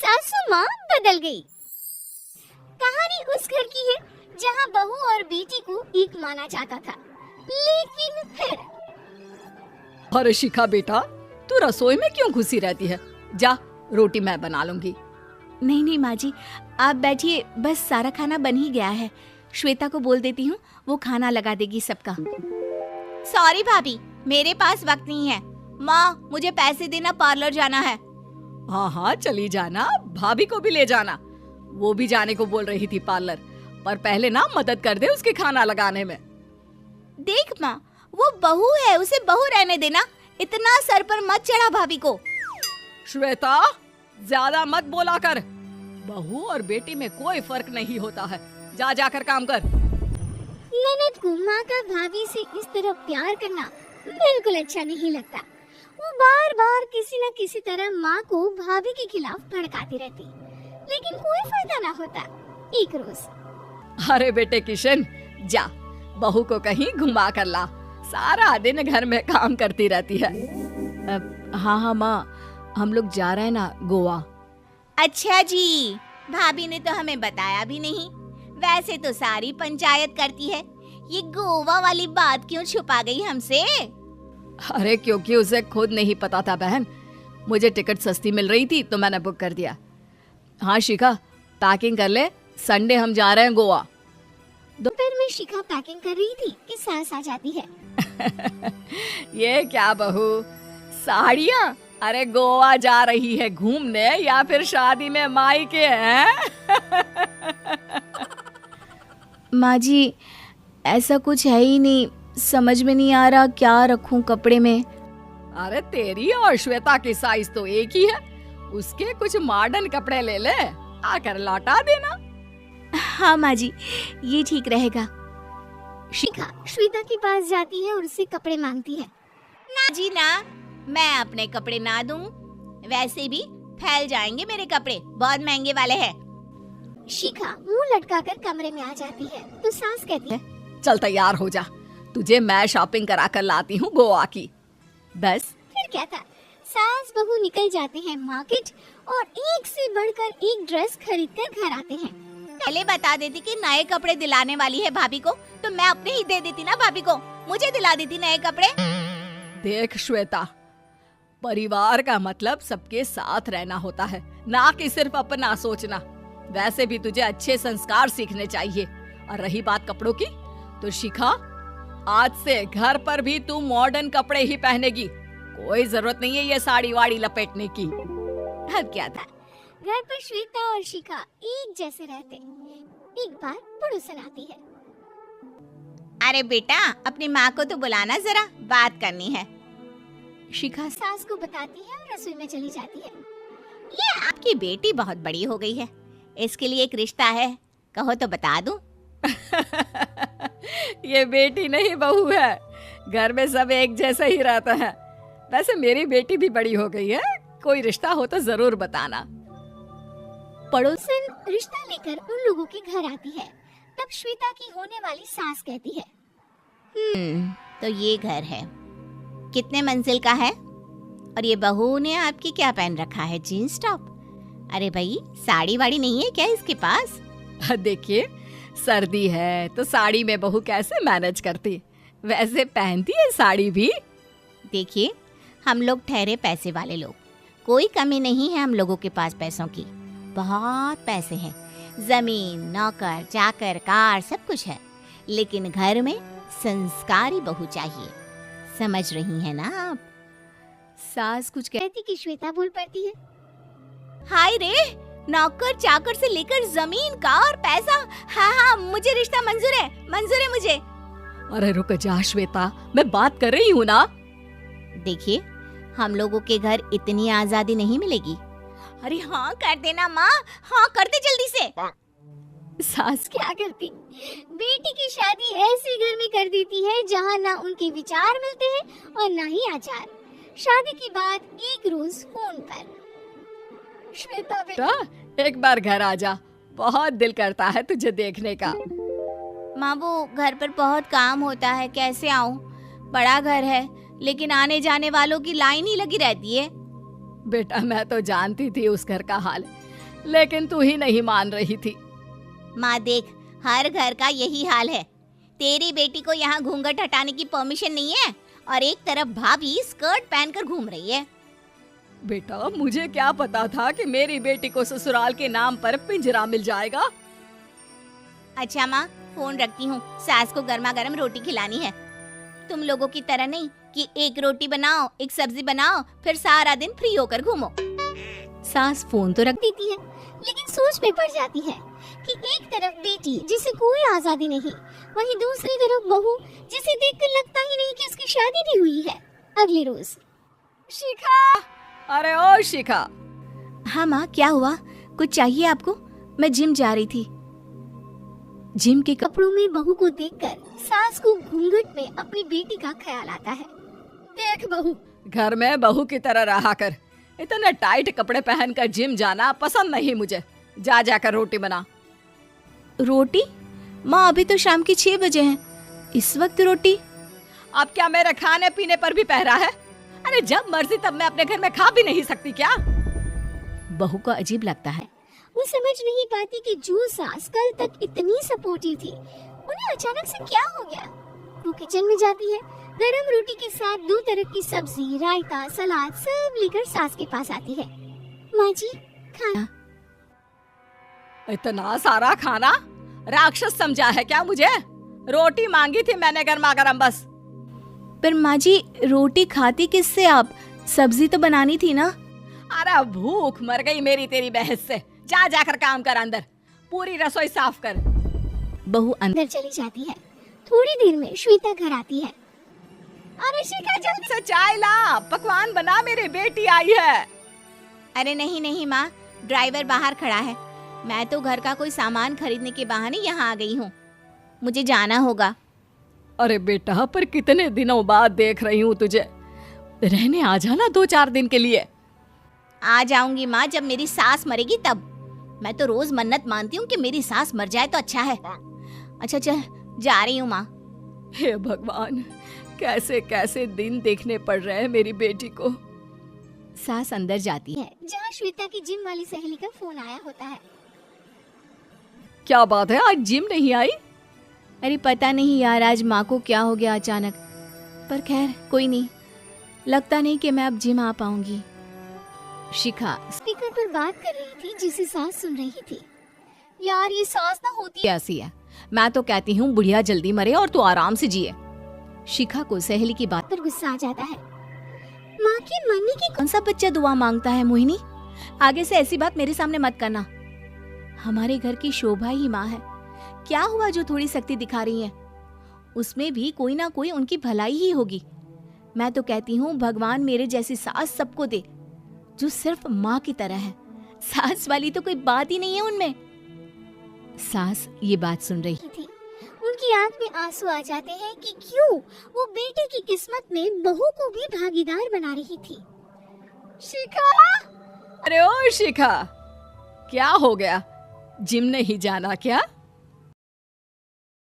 सासू माँ बदल गई। कहानी उस घर की है जहाँ बहू और बेटी को एक माना जाता था, लेकिन फिर। अरे शिखा बेटा, तू रसोई में क्यों घुसी रहती है? जा, रोटी मैं बना लूंगी। नहीं नहीं माँ जी, आप बैठिए, बस सारा खाना बन ही गया है। श्वेता को बोल देती हूँ, वो खाना लगा देगी सबका। सॉरी भाभी, मेरे पास वक्त नहीं है। माँ, मुझे पैसे देना, पार्लर जाना है। हाँ हाँ चली जाना, भाभी को भी ले जाना। वो भी जाने को बोल रही थी पार्लर, पर पहले ना मदद कर दे उसके खाना लगाने में। देख माँ, वो बहू है, उसे बहू रहने देना। इतना सर पर मत चढ़ा भाभी को। श्वेता, ज्यादा मत बोला कर। बहू और बेटी में कोई फर्क नहीं होता है। जा जाकर काम कर। ननद को माँ का भाभी से इस तरह प्यार करना बिल्कुल अच्छा नहीं लगता। वो बार बार किसी न किसी तरह माँ को भाभी के खिलाफ भड़काती रहती, लेकिन कोई फायदा ना होता। एक रोज, अरे बेटे किशन, जा बहू को कहीं घुमा कर ला। सारा दिन घर में काम करती रहती है। हाँ हाँ माँ, हम लोग जा रहे हैं ना गोवा। अच्छा जी, भाभी ने तो हमें बताया भी नहीं। वैसे तो सारी पंचायत करती है, ये गोवा वाली बात क्यों छुपा गई हमसे? अरे क्योंकि उसे खुद नहीं पता था बहन। मुझे टिकट सस्ती मिल रही थी तो मैंने बुक कर दिया। हाँ शिखा, पैकिंग कर ले, संडे हम जा रहे हैं गोवा। दोपहर में शिखा पैकिंग कर रही थी कि सास आ जाती है। ये क्या बहू, साड़ियाँ? अरे गोवा जा रही है घूमने या फिर शादी में मायके हैं? माँ जी, ऐसा कुछ है ही नहीं, समझ में नहीं आ रहा क्या रखूं कपड़े में। अरे तेरी और श्वेता की साइज तो एक ही है। उसके कुछ मॉडर्न कपड़े ले ले, आकर लौटा देना। हाँ माँ जी, ये ठीक रहेगा। शिखा श्वेता के पास जाती है और उससे कपड़े मांगती है। ना जी ना, मैं अपने कपड़े ना दूं। वैसे भी फैल जाएंगे मेरे कपड़े, बहुत महंगे वाले हैं। शिखा मुंह लटकाकर कमरे में आ जाती है तो सास कहती है, चल तैयार हो जा, तुझे मैं शॉपिंग करा कर लाती हूँ गोवा की। बस फिर क्या था, सास बहू निकल जाते हैं मार्केट और एक से बढ़कर एक ड्रेस खरीद कर घर आते हैं। पहले बता देती कि नए कपड़े दिलाने वाली है भाभी को, तो मैं अपने ही दे देती ना भाभी को, मुझे दिला देती नए कपड़े। देख श्वेता, परिवार का मतलब सबके साथ रहना होता है, ना कि सिर्फ अपना सोचना। वैसे भी तुझे अच्छे संस्कार सीखने चाहिए। और रही बात कपड़ों की, तो शिखा, आज से घर पर भी तू मॉडर्न कपड़े ही पहनेगी। कोई जरूरत नहीं है ये साड़ी वाड़ी लपेटने की। अब क्या था, घर पर श्वेता और शिखा एक जैसे रहते। एक बार पड़ोसन आती है। अरे बेटा, अपनी माँ को तो बुलाना, जरा बात करनी है। शिखा सास को बताती है और रसोई में चली जाती है। ये आपकी बेटी बहुत बड़ी हो गई है, इसके लिए एक रिश्ता है, कहो तो बता दूं। ये बेटी नहीं बहू है, घर में सब एक जैसा ही रहता है। वैसे मेरी बेटी भी बड़ी हो गई है, कोई रिश्ता हो तो जरूर बताना। पड़ोसन रिश्ता लेकर उन लोगों के घर आती है। तब श्वेता की होने वाली सास कहती है, तो ये घर है, कितने मंजिल का है? और ये बहू ने आपकी क्या पहन रखा है, जीन्स टॉप? अरे भाई, साड़ी वाड़ी नहीं है क्या इसके पास? देखिए, सर्दी है तो साड़ी में बहू कैसे मैनेज करती, वैसे पहनती है साड़ी भी। देखिए, हम लोग ठहरे पैसे वाले लोग, कोई कमी नहीं है हम लोगों के पास पैसों की, बहुत पैसे हैं, जमीन, नौकर चाकर, कार, सब कुछ है। लेकिन घर में संस्कारी बहू चाहिए, समझ रही हैं ना आप? सास कुछ कहती कि श्वेता बोल पड़ती है, हाय रे, नौकर चाकर से लेकर जमीन, कार, पैसा, हाँ हाँ, मुझे रिश्ता मंजूर है मुझे। अरे रुक जा श्वेता, मैं बात कर रही हूँ ना। देखिए, हम लोगों के घर इतनी आजादी नहीं मिलेगी। अरे हाँ कर देना माँ, हाँ कर दे जल्दी से। सास क्या करती, बेटी की शादी ऐसे घर में कर देती है जहाँ ना उनके विचार मिलते हैं और ना ही आचार। शादी के बाद एक रोज फोन पर, श्वेता बेटा एक बार घर आ जा, बहुत दिल करता है तुझे देखने का। माँ, वो घर पर बहुत काम होता है, कैसे आऊँ? बड़ा घर है, लेकिन आने जाने वालों की लाइन ही लगी रहती है। बेटा मैं तो जानती थी उस घर का हाल, लेकिन तू ही नहीं मान रही थी। माँ देख, हर घर का यही हाल है। तेरी बेटी को यहाँ घूंघट हटाने की परमिशन नहीं है और एक तरफ भाभी स्कर्ट पहनकर घूम रही है। बेटा, मुझे क्या पता था कि मेरी बेटी को ससुराल के नाम पर पिंजरा मिल जाएगा। अच्छा माँ, फोन रखती हूँ, सास को गर्मा गर्म रोटी खिलानी है। तुम लोगों की तरह नहीं कि एक रोटी बनाओ, एक सब्जी बनाओ, फिर सारा दिन फ्री होकर घूमो। सास फोन तो रख देती है, लेकिन सोच में पड़ जाती है कि एक तरफ बेटी जिसे कोई आजादी नहीं, वहीं दूसरी तरफ बहू जिसे देखकर लगता ही नहीं कि उसकी शादी भी हुई है। अगले रोज शिखा, अरे ओ शिखा। हाँ माँ, क्या हुआ? कुछ चाहिए आपको? मैं जिम जा रही थी। जिम के कपड़ों में बहू को देखकर सास को घूंघट में अपनी बेटी का ख्याल आता है। देख बहू, घर में बहू की तरह रहा कर। इतने टाइट कपड़े पहनकर जिम जाना पसंद नहीं मुझे। जा जाकर रोटी बना। रोटी? माँ, अभी तो शाम की 6 बजे हैं, इस वक्त रोटी? अब क्या मेरे खाने पीने पर भी पहरा है? अरे जब मर्जी तब मैं अपने घर में खा भी नहीं सकती क्या? बहू को अजीब लगता है। वो समझ नहीं पाती कि जो सास कल तक इतनी सपोर्टिव थी, उन्हें अचानक से क्या हो गया। वो किचन में जाती है, गरम रोटी के साथ 2 तरह की सब्जी, रायता, सलाद सब लेकर सास के पास आती है। माँ जी, खाना। इतना सारा खाना? राक्षस समझा है क्या मुझे? रोटी मांगी थी मैंने गर्मा गर्म बस। पर माँ जी, रोटी खाती किससे आप? सब्जी तो बनानी थी ना। अरे भूख मर गई मेरी तेरी बहस से। जा जाकर काम कर, अंदर पूरी रसोई साफ कर। बहू अंदर चली जाती है। थोड़ी देर में श्वेता घर आती है। अरे शिखा, जल्दी से चाय ला, पकवान बना, मेरी बेटी आई है। अरे नहीं नहीं माँ, ड्राइवर बाहर खड़ा है। मैं तो घर का कोई सामान खरीदने के बहाने यहाँ आ गई हूँ, मुझे जाना होगा। अरे बेटा, पर कितने दिनों बाद देख रही हूँ तुझे। रहने आ जाना 2-4 दिन के लिए। आ जाऊंगी माँ, जब मेरी सास मरेगी तब। मैं तो रोज मन्नत मानती हूँ कि मेरी सास मर जाए तो अच्छा है। अच्छा चल, जा रही हूँ माँ। हे भगवान, कैसे कैसे दिन देखने पड़ रहे हैं मेरी बेटी को। सास अंदर जाती है। जहाँ श्वेता की जिम वाली सहेली का फोन आया होता है। क्या बात है, आज जिम नहीं आई? अरे पता नहीं यार, आज माँ को क्या हो गया अचानक। पर खैर कोई नहीं, लगता नहीं कि मैं अब जिम आ पाऊंगी। शिखा स्पीकर पर बात कर रही थी जिसे सास सुन रही थी। यार ये सास ना होती कैसी है? मैं तो कहती हूँ बुढ़िया जल्दी मरे और तू आराम से जिए। शिखा को सहेली की बात पर गुस्सा आ जाता है। माँ के मरने की कौन सा बच्चा दुआ मांगता है मोहिनी? आगे से ऐसी बात मेरे सामने मत करना। हमारे घर की शोभा ही माँ है। क्या हुआ जो थोड़ी सख्ती दिखा रही है? उसमें भी कोई ना कोई उनकी भलाई ही होगी। मैं तो कहती हूँ भगवान मेरे जैसी सास सबको दे, जो सिर्फ माँ की तरह है। सास वाली तो कोई बात ही नहीं है उनमें। सास ये बात सुन रही थी। उनकी आंख में आंसू आ जाते हैं कि क्यों वो बेटे की किस्मत में बहू को भी भागीदार बना रही थी। शिखा, अरे ओ शिखा, क्या हो गया? जिम नहीं जाना क्या?